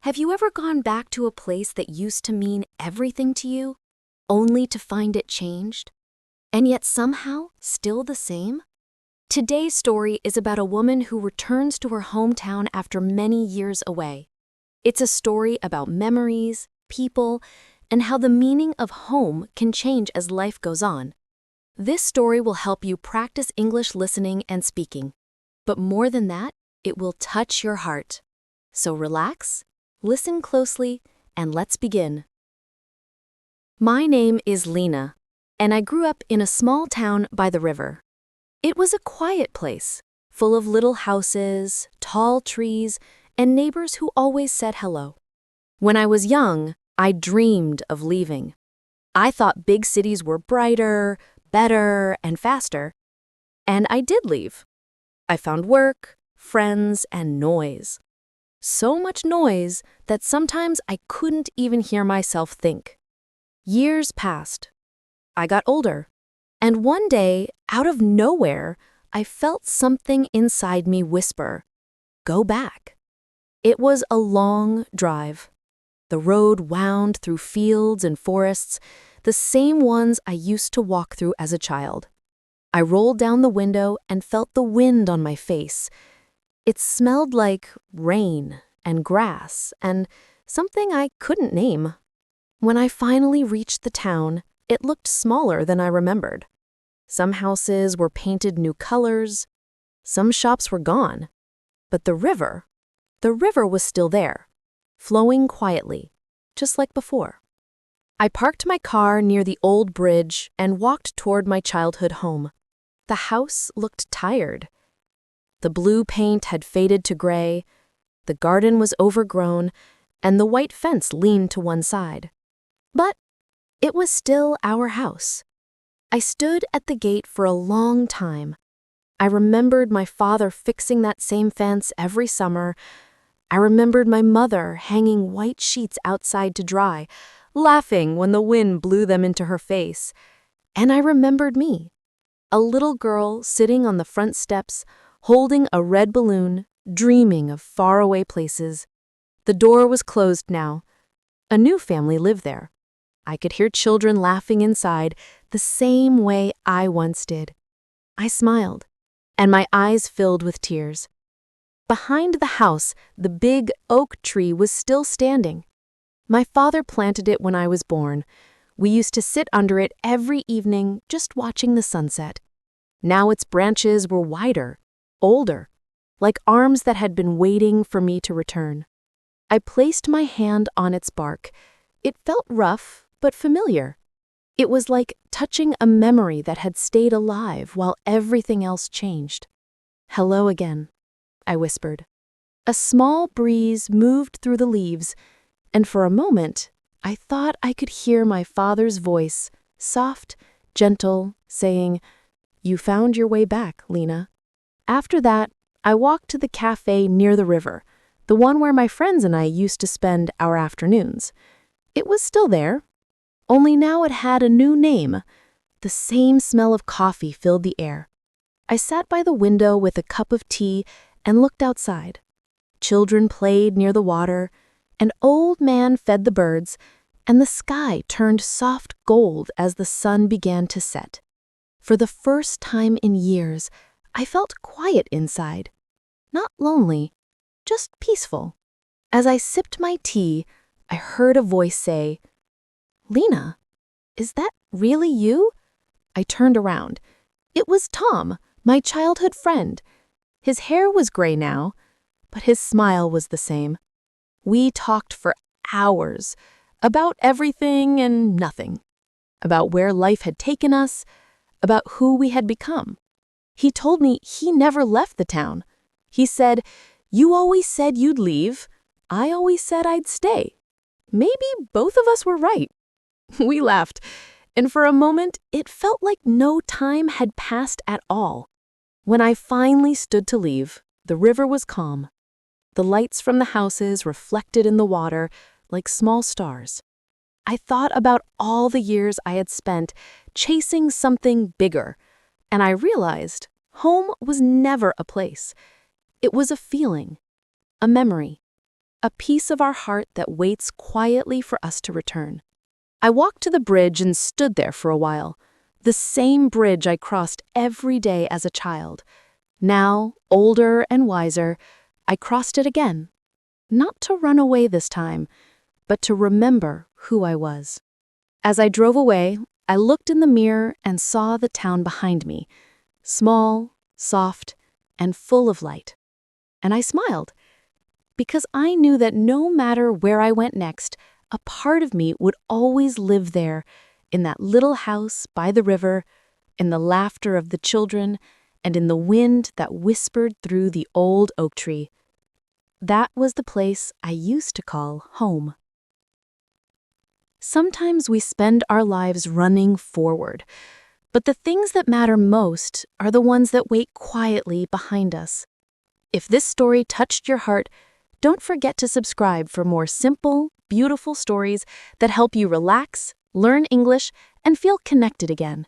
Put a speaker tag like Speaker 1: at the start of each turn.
Speaker 1: Have you ever gone back to a place that used to mean everything to you, only to find it changed? And yet somehow still the same? Today's story is about a woman who returns to her hometown after many years away. It's a story about memories, people, and how the meaning of home can change as life goes on. This story will help you practice English listening and speaking. But more than that, it will touch your heart. So relax, listen closely, and let's begin. My name is Lena, and I grew up in a small town by the river. It was a quiet place, full of little houses, tall trees, and neighbors who always said hello. When I was young, I dreamed of leaving. I thought big cities were brighter, better, and faster. And I did leave. I found work, friends, and noise. So much noise that sometimes I couldn't even hear myself think. Years passed. I got older. And one day, out of nowhere, I felt something inside me whisper, "Go back." It was a long drive. The road wound through fields and forests, the same ones I used to walk through as a child. I rolled down the window and felt the wind on my face. It smelled like rain and grass and something I couldn't name. When I finally reached the town, it looked smaller than I remembered. Some houses were painted new colors, some shops were gone, but the river was still there, flowing quietly, just like before. I parked my car near the old bridge and walked toward my childhood home. The house looked tired. The blue paint had faded to gray, the garden was overgrown, and the white fence leaned to one side. But it was still our house. I stood at the gate for a long time. I remembered my father fixing that same fence every summer. I remembered my mother hanging white sheets outside to dry, laughing when the wind blew them into her face. And I remembered me, a little girl sitting on the front steps, holding a red balloon, dreaming of faraway places. The door was closed now. A new family lived there. I could hear children laughing inside the same way I once did. I smiled, and my eyes filled with tears. Behind the house, the big oak tree was still standing. My father planted it when I was born. We used to sit under it every evening, just watching the sunset. Now its branches were wider, older, like arms that had been waiting for me to return. I placed my hand on its bark. It felt rough, but familiar. It was like touching a memory that had stayed alive while everything else changed. "Hello again," I whispered. A small breeze moved through the leaves, and for a moment, I thought I could hear my father's voice, soft, gentle, saying, "You found your way back, Lena." After that, I walked to the cafe near the river, the one where my friends and I used to spend our afternoons. It was still there, only now it had a new name. The same smell of coffee filled the air. I sat by the window with a cup of tea and looked outside. Children played near the water, an old man fed the birds, and the sky turned soft gold as the sun began to set. For the first time in years, I felt quiet inside. Not lonely, just peaceful. As I sipped my tea, I heard a voice say, "Lena, is that really you?" I turned around. It was Tom, my childhood friend. His hair was gray now, but his smile was the same. We talked for hours about everything and nothing, about where life had taken us, about who we had become. He told me he never left the town. He said, "You always said you'd leave. I always said I'd stay. Maybe both of us were right." We laughed, and for a moment, it felt like no time had passed at all. When I finally stood to leave, the river was calm. The lights from the houses reflected in the water like small stars. I thought about all the years I had spent chasing something bigger, and I realized home was never a place. It was a feeling, a memory. a piece of our heart that waits quietly for us to return. I walked to the bridge and stood there for a while, the same bridge I crossed every day as a child. Now, older and wiser, I crossed it again. Not to run away this time, but to remember who I was. As I drove away, I looked in the mirror and saw the town behind me, small, soft, and full of light. And I smiled, because I knew that no matter where I went next, a part of me would always live there, in that little house by the river, in the laughter of the children, and in the wind that whispered through the old oak tree. That was the place I used to call home. Sometimes we spend our lives running forward, but the things that matter most are the ones that wait quietly behind us. If this story touched your heart, don't forget to subscribe for more simple, beautiful stories that help you relax, learn English, and feel connected again.